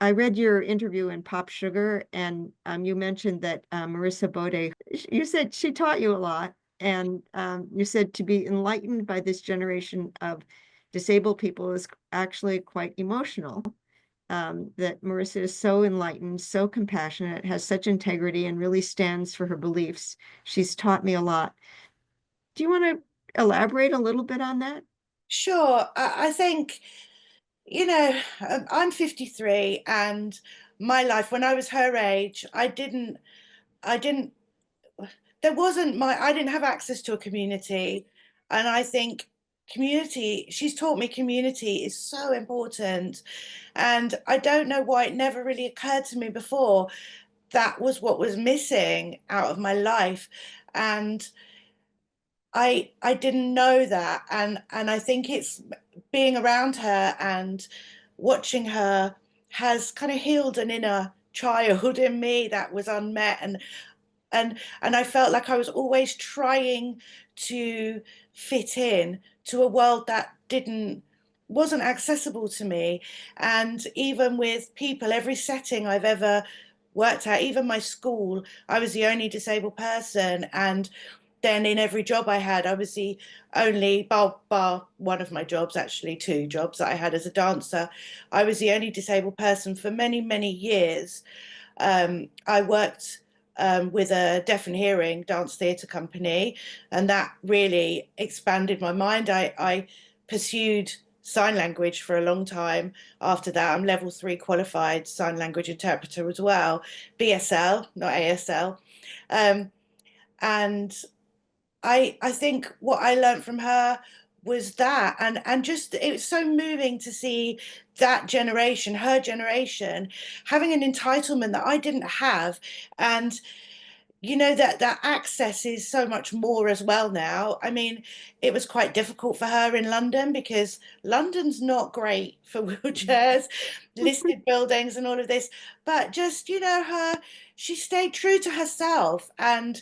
I read your interview in Pop Sugar, and you mentioned that Marissa Bode, you said she taught you a lot, and you said to be enlightened by this generation of disabled people is actually quite emotional. That Marissa is so enlightened, so compassionate, has such integrity, and really stands for her beliefs. She's taught me a lot. Do you want to elaborate a little bit on that? Sure. I think, I'm 53 and my life, when I was her age, I didn't, there wasn't I didn't have access to a community. And I think she's taught me community is so important. And I don't know why it never really occurred to me before. That was what was missing out of my life. And I didn't know that, and I think it's being around her and watching her has kind of healed an inner child in me that was unmet, and I felt like I was always trying to fit in to a world that didn't wasn't accessible to me. And even with people, every setting I've ever worked at, even my school, I was the only disabled person. And then in every job I had, I was the only, bar one of my jobs, actually two jobs that I had as a dancer, I was the only disabled person for many, many years. I worked with a deaf and hearing dance theatre company, and that really expanded my mind. I pursued sign language for a long time after that. I'm level three qualified sign language interpreter as well, BSL, not ASL. Um, and I think what I learned from her was that, and just it was so moving to see that generation, her generation, having an entitlement that I didn't have. And that access is so much more as well now. I mean, it was quite difficult for her in London because London's not great for wheelchairs, listed buildings and all of this. But just, she stayed true to herself. And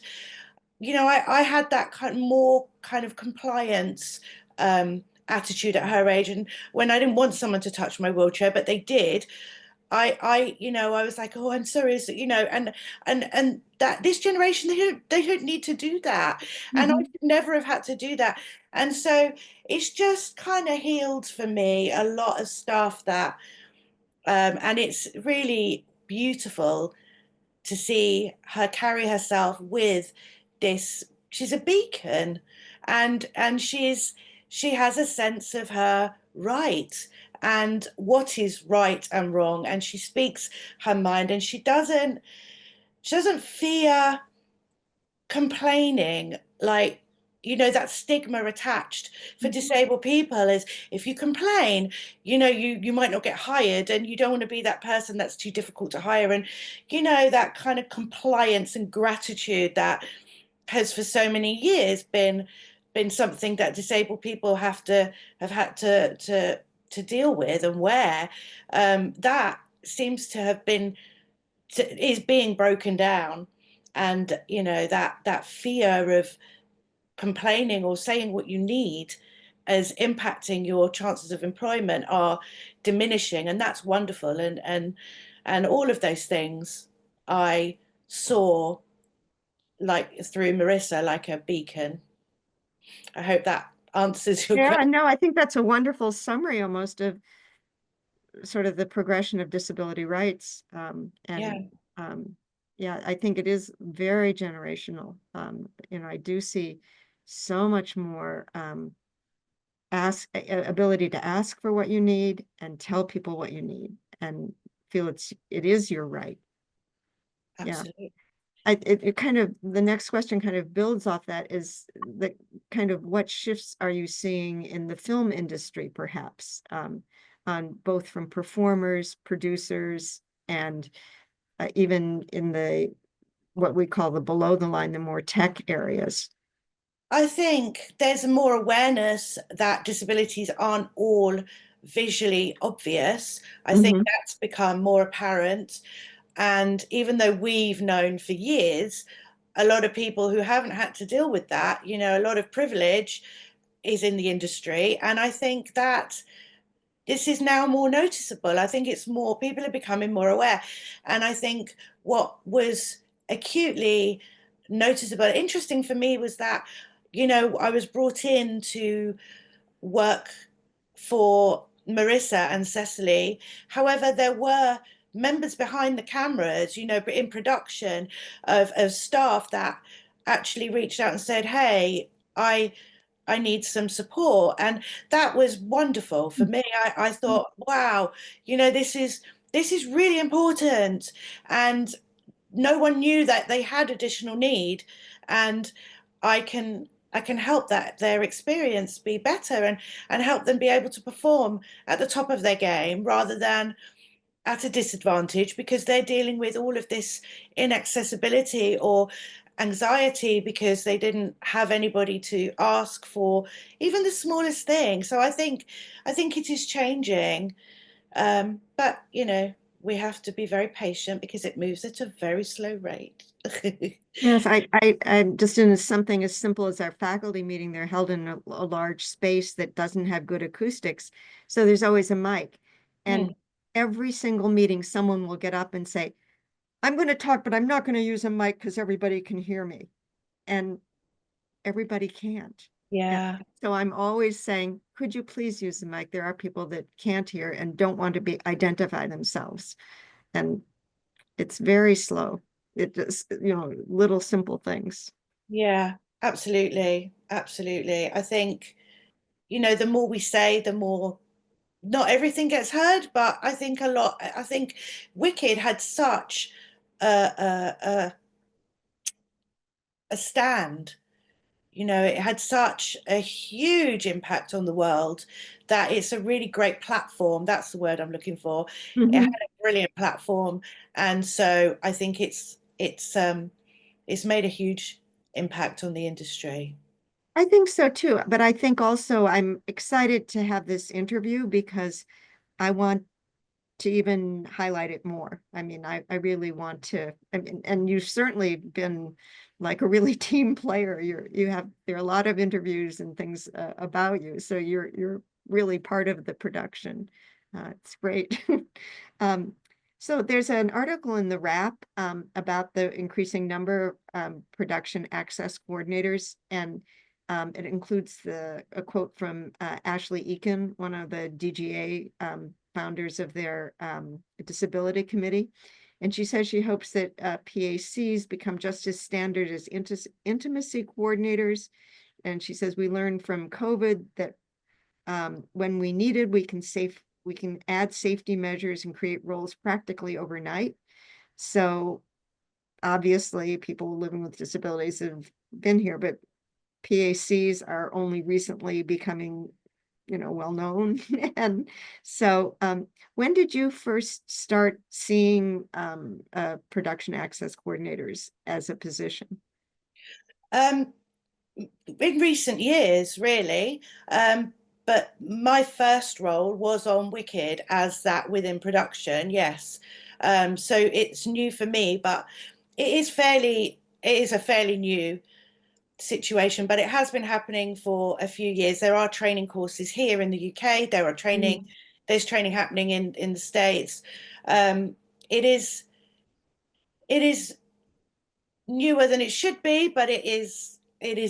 I had that more kind of compliance attitude at her age. And when I didn't want someone to touch my wheelchair, but they did, I was like, oh, I'm sorry, so, and that this generation, they don't need to do that. And I Mhm. could never have had to do that. And so it's just kind of healed for me a lot of stuff and it's really beautiful to see her carry herself with this. She's a beacon, and she has a sense of her right and what is right and wrong, and she speaks her mind, and she doesn't fear complaining, like, that stigma attached for disabled people is if you complain, you might not get hired, and you don't want to be that person that's too difficult to hire. And that kind of compliance and gratitude that has for so many years been something that disabled people have had to deal with and wear. That seems to have been is being broken down. And that fear of complaining or saying what you need as impacting your chances of employment are diminishing, and that's wonderful. And all of those things I saw, like through Marissa, like a beacon. I hope that answers your Yeah, question. no, I think that's a wonderful summary almost of sort of the progression of disability rights. And Yeah. um, yeah, I think it is very generational. I do see so much more ability to ask for what you need and tell people what you need and feel it is your right. Yeah. Absolutely. It kind of, the next question kind of builds off that, is the kind of what shifts are you seeing in the film industry, perhaps, on both from performers, producers, and even in the what we call the below the line, the more tech areas. I think there's more awareness that disabilities aren't all visually obvious. I think Hmm. that's become more apparent. And even though we've known for years, a lot of people who haven't had to deal with that, a lot of privilege is in the industry. And I think that this is now more noticeable. I think it's more, people are becoming more aware. And I think what was acutely noticeable, interesting for me was that, I was brought in to work for Marissa and Cecily. However, there were members behind the cameras, in production of staff that actually reached out and said, hey, I need some support. And that was wonderful for me. I thought, wow, this is really important. And no one knew that they had additional need. And I can help that their experience be better and help them be able to perform at the top of their game rather than at a disadvantage because they're dealing with all of this inaccessibility or anxiety because they didn't have anybody to ask for even the smallest thing. So I think it is changing, but we have to be very patient because it moves at a very slow rate. Yes, I'm just in something as simple as our faculty meeting. They're held in a large space that doesn't have good acoustics. So there's always a mic. Hmm. And every single meeting, someone will get up and say, I'm going to talk, but I'm not going to use a mic because everybody can hear me. And everybody can't. And Yeah, so I'm always saying, could you please use the mic? There are people that can't hear and don't want to be identify themselves. And it's very slow. It just, little simple things. yeah, absolutely, absolutely. I think, the more we say, the more not everything gets heard, but I think a lot. I think Wicked had such a a, a, a stand. It had such a huge impact on the world that it's a really great platform. That's the word I'm looking for. It had Mhm. a brilliant platform, and so I think it's made a huge impact on the industry. I think so too. But I think also I'm excited to have this interview because I want to even highlight it more. I mean, I really want to, I mean, and you've certainly been like a really team player. There are a lot of interviews and things about you. So you're really part of the production. It's great. Um, so there's an article in the Wrap about the increasing number of production access coordinators, and it includes a quote from Ashley Eakin, one of the DGA founders of their disability committee. And she says she hopes that PACs become just as standard as intimacy coordinators. And she says we learned from COVID that when we needed, we can add safety measures and create roles practically overnight. So obviously, people living with disabilities have been here, but PACs are only recently becoming, well known. And so, when did you first start seeing production access coordinators as a position? Um, in recent years, really. But my first role was on Wicked as that within production, yes. So it's new for me, but it is a fairly new situation, but it has been happening for a few years. There are training courses here in the UK. Mm. There's training happening in the States. Um, it is newer than it should be, but it is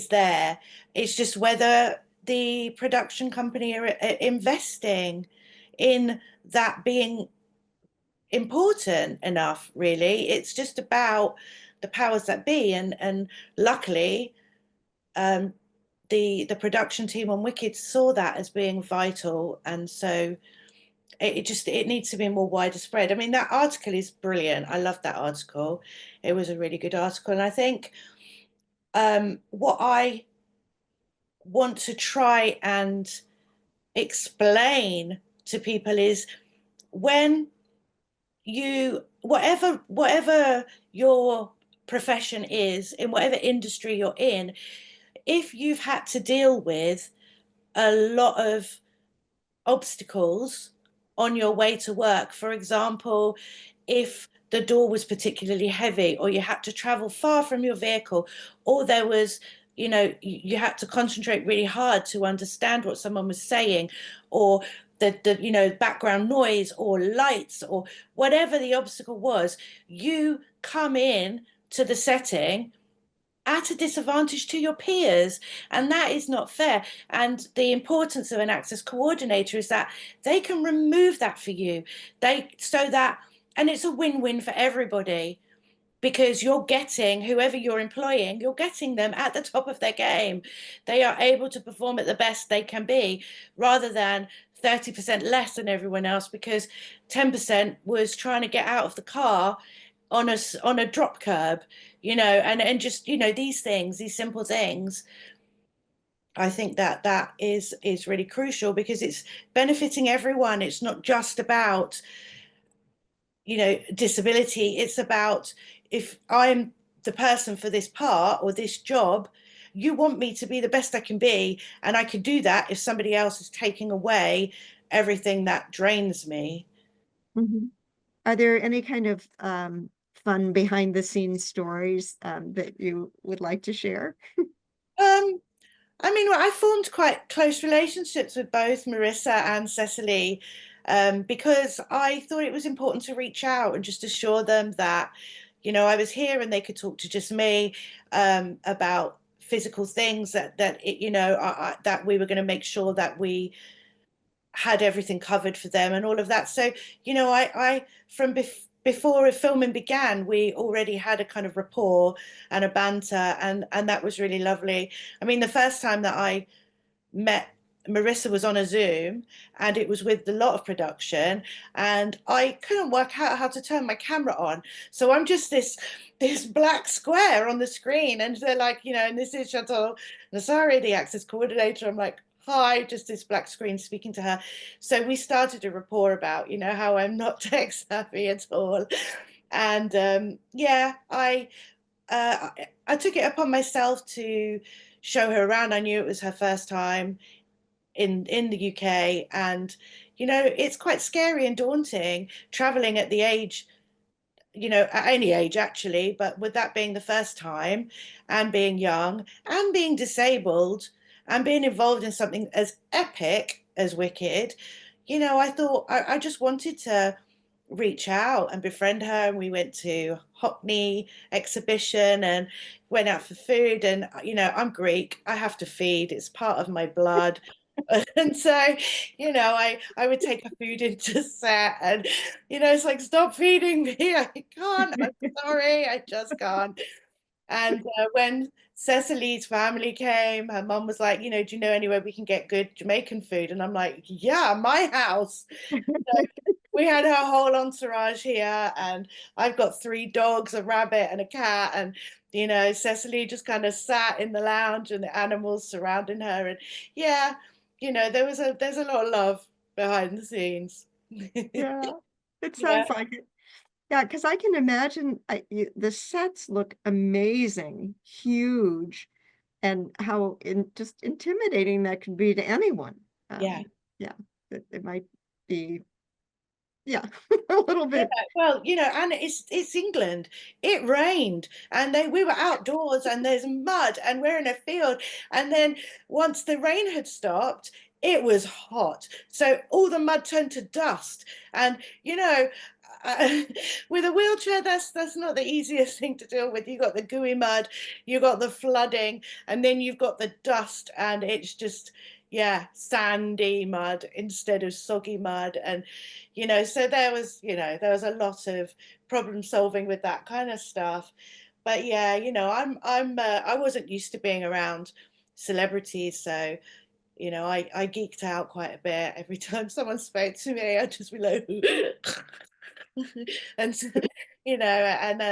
there. It's just whether the production company are investing in that being important enough, really. It's just about the powers that be, and luckily, um, the production team on Wicked saw that as being vital, and so it needs to be more widespread. I mean, that article is brilliant. I love that article. It was a really good article, and I think what I want to try and explain to people is when whatever your profession is, in whatever industry you're in, if you've had to deal with a lot of obstacles on your way to work. For example, if the door was particularly heavy, or you had to travel far from your vehicle, or there was, you had to concentrate really hard to understand what someone was saying, or the background noise or lights or whatever the obstacle was, you come in to the setting at a disadvantage to your peers, and that is not fair. And the importance of an access coordinator is that they can remove that for you, and it's a win-win for everybody, because you're getting whoever you're employing, you're getting them at the top of their game. They are able to perform at the best they can be, rather than 30% less than everyone else because 10% was trying to get out of the car on a drop curb, and just, these things, these simple things. I think that is really crucial because it's benefiting everyone. It's not just about, disability. It's about, if I'm the person for this part or this job, you want me to be the best I can be, and I can do that if somebody else is taking away everything that drains me. Mhm. Are there any kind of fun behind the scenes stories that you would like to share? Um, I mean, well, I formed quite close relationships with both Marissa and Cecily, because I thought it was important to reach out and just assure them that, I was here and they could talk to just me, about physical things that we were going to make sure that we had everything covered for them and all of that. So, I from before filming began, we already had a kind of rapport and a banter, and that was really lovely. I mean, the first time that I met Marissa was on a Zoom, and it was with a lot of production, and I couldn't work out how to turn my camera on. So I'm just this black square on the screen, and they're like, and this is Chantelle Nassari, the access coordinator. I'm like, hi, just this black screen speaking to her. So we started a rapport about, how I'm not tech savvy at all. And yeah, uh, I took it upon myself to show her around. I knew it was her first time in the UK, and it's quite scary and daunting traveling at the age, at any age actually, but with that being the first time, and being young and being disabled and being involved in something as epic as Wicked, I thought I just wanted to reach out and befriend her. And we went to Hockney exhibition and went out for food. And, I'm Greek, I have to feed, it's part of my blood. And so, I would take her food into set, and it's like, stop feeding me, I can't, I'm sorry, I just can't. And when Cecily's family came, her mum was like, do you know anywhere we can get good Jamaican food? And I'm like, yeah, my house. So we had her whole entourage here, and I've got 3 dogs, a rabbit, and a cat. And Cecily just kind of sat in the lounge, and the animals surrounding her. And yeah, there's a lot of love behind the scenes. Yeah, it Yeah, sounds like it. Yeah, because I can imagine the sets look amazing, huge, and how just intimidating that could be to anyone. yeah. Yeah, it might be, yeah, a little Yeah, bit. well, and it's England. It rained, and we were outdoors, and there's mud, and we're in a field. And then once the rain had stopped, it was hot. So all the mud turned to dust. And uh, with a wheelchair, that's not the easiest thing to deal with. You got the gooey mud, you got the flooding, and then you've got the dust, and it's just, yeah, sandy mud instead of soggy mud. And so there was a lot of problem solving with that kind of stuff. But yeah, I wasn't used to being around celebrities, so I geeked out quite a bit every time someone spoke to me. I'd just be like and and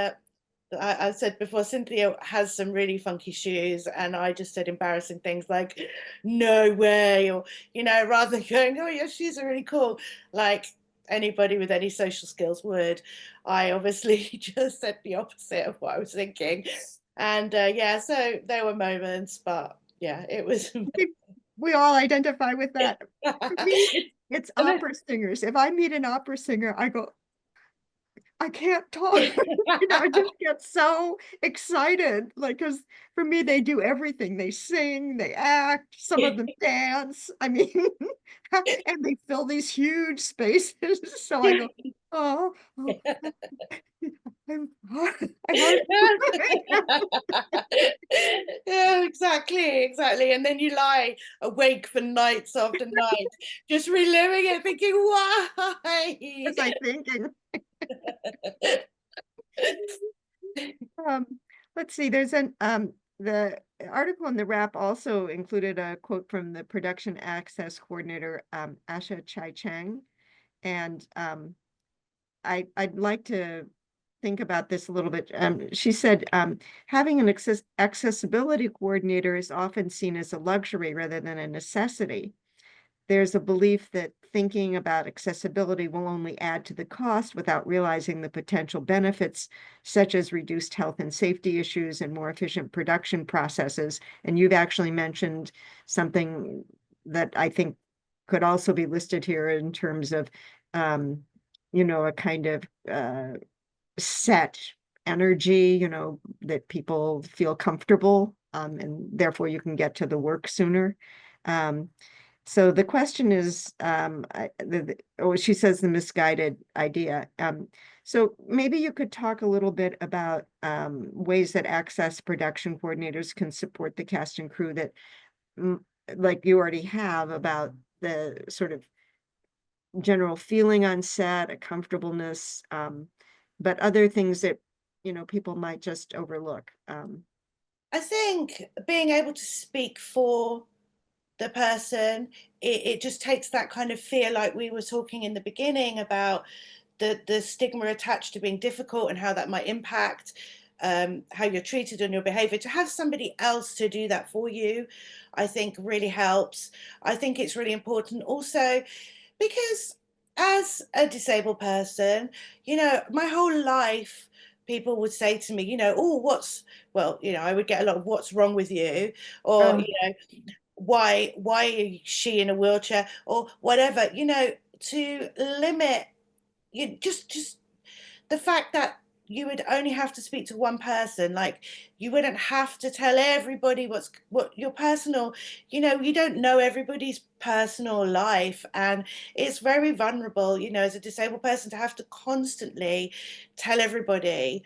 I said before, Cynthia has some really funky shoes, and I just said embarrassing things like, no way, or, rather than going, oh, your shoes are really cool, like anybody with any social skills would. I obviously just said the opposite of what I was thinking. And yeah, so there were moments, but yeah, it was. I think we all identify with that. For me, it's And then, opera singers. If I meet an opera singer, I go, I can't talk. I just get so excited. Like, because for me, they do everything. They sing, they act, some of them dance. I mean, and they fill these huge spaces. So I go, oh, oh, I'm hard. I'm hard. Yeah, exactly. And then you lie awake for nights after night, just reliving it, thinking, why? Was I thinking? Um, let's see, there's the article in the wrap also included a quote from the production access coordinator, Asha Chai Chang. And I'd like to think about this a little bit. She said, having an accessibility coordinator is often seen as a luxury rather than a necessity. There's a belief that thinking about accessibility will only add to the cost without realizing the potential benefits, such as reduced health and safety issues and more efficient production processes. And you've actually mentioned something that I think could also be listed here in terms of, a kind of set energy, that people feel comfortable, and therefore you can get to the work sooner. So the question is, she says the misguided idea. So maybe you could talk a little bit about ways that access production coordinators can support the cast and crew that, mm, like you already have, about the sort of general feeling on set, a comfortableness, but other things that, people might just overlook. I think being able to speak for the person, it just takes that kind of fear, like we were talking in the beginning about the stigma attached to being difficult and how that might impact how you're treated and your behavior. To have somebody else to do that for you, I think really helps. I think it's really important also because as a disabled person, my whole life, people would say to me, oh, I would get a lot of what's wrong with you, or, Oh, why is she in a wheelchair, or whatever, to limit you, just the fact that you would only have to speak to one person, like you wouldn't have to tell everybody what your personal, you don't know everybody's personal life, and it's very vulnerable, as a disabled person, to have to constantly tell everybody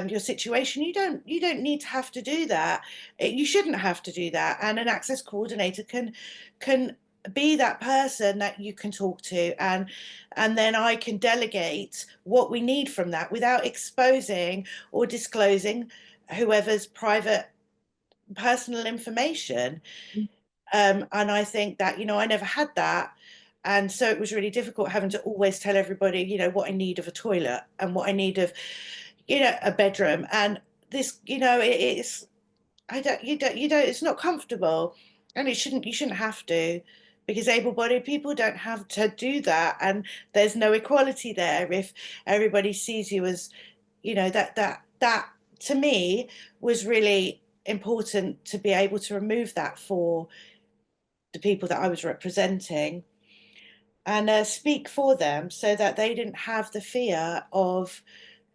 your situation. You don't need to have to do that. You shouldn't have to do that. And an access coordinator can be that person that you can talk to, and then I can delegate what we need from that without exposing or disclosing whoever's private personal information. And I think that, I never had that. And so it was really difficult having to always tell everybody, what I need of a toilet and what I need of, a bedroom. And this, it's, I don't, it's not comfortable, and you shouldn't have to, because able-bodied people don't have to do that. And there's no equality there if everybody sees you as, that to me was really important, to be able to remove that for the people that I was representing, and speak for them so that they didn't have the fear of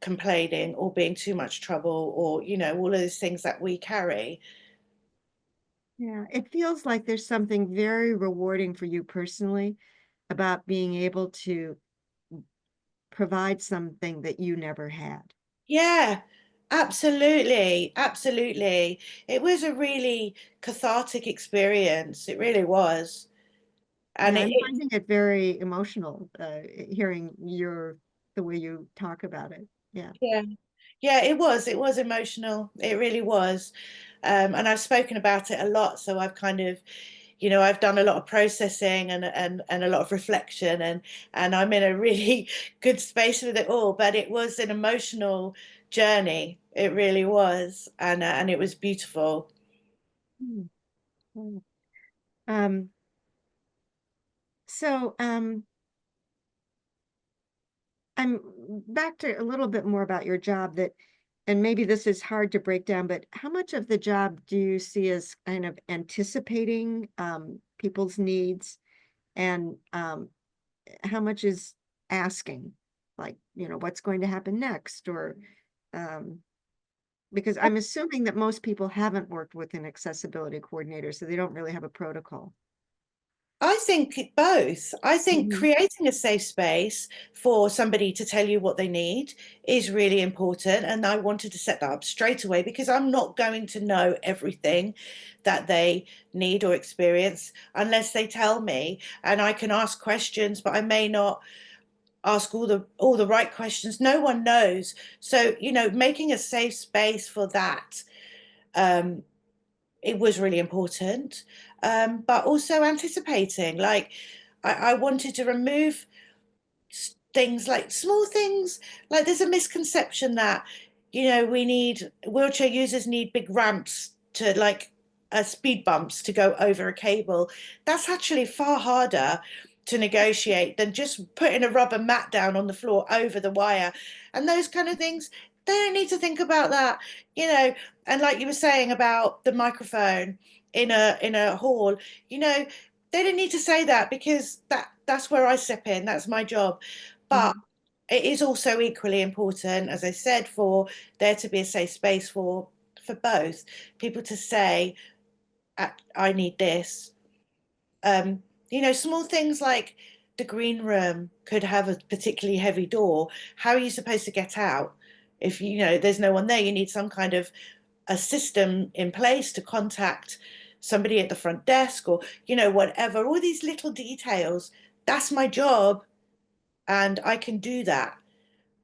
complaining or being too much trouble, or, all of those things that we carry. yeah. It feels like there's something very rewarding for you personally about being able to provide something that you never had. Yeah, absolutely. It was a really cathartic experience. It really was. And Yeah, I'm finding it very emotional, hearing the way you talk about it. Yeah. yeah, yeah, it was emotional. It really was. And I've spoken about it a lot, so I've kind of, I've done a lot of processing and a lot of reflection, and I'm in a really good space with it all. But it was an emotional journey. It really was, and it was beautiful. Mm, mm. Um, so I'm back to a little bit more about your job, and maybe this is hard to break down, but how much of the job do you see as kind of anticipating people's needs, and how much is asking? like, what's going to happen next, or because I'm assuming that most people haven't worked with an accessibility coordinator, so they don't really have a protocol. I think both. I think Mhm. creating a safe space for somebody to tell you what they need is really important. And I wanted to set that up straight away because I'm not going to know everything that they need or experience unless they tell me. And I can ask questions, but I may not ask all the right questions. No one knows. So, making a safe space for that, um, it was really important. But also anticipating, like I wanted to remove things like small things, like there's a misconception that we need wheelchair users need big ramps to like speed bumps to go over a cable. That's actually far harder to negotiate than just putting a rubber mat down on the floor over the wire and those kind of things. They don't need to think about that, you know and like you were saying about the microphone in a hall, they didn't need to say that because that's where I step in. That's my job. But Mhm. it is also equally important, as I said, for there to be a safe space for both people to say, I need this. Um, small things like the green room could have a particularly heavy door. How are you supposed to get out? If there's no one there, you need some kind of a system in place to contact somebody at the front desk or whatever. All these little details. That's my job, and I can do that.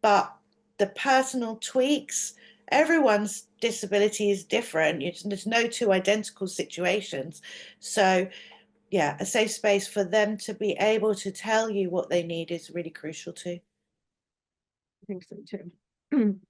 But the personal tweaks, everyone's disability is different. There's no two identical situations. So, yeah, a safe space for them to be able to tell you what they need is really crucial too. I think so too.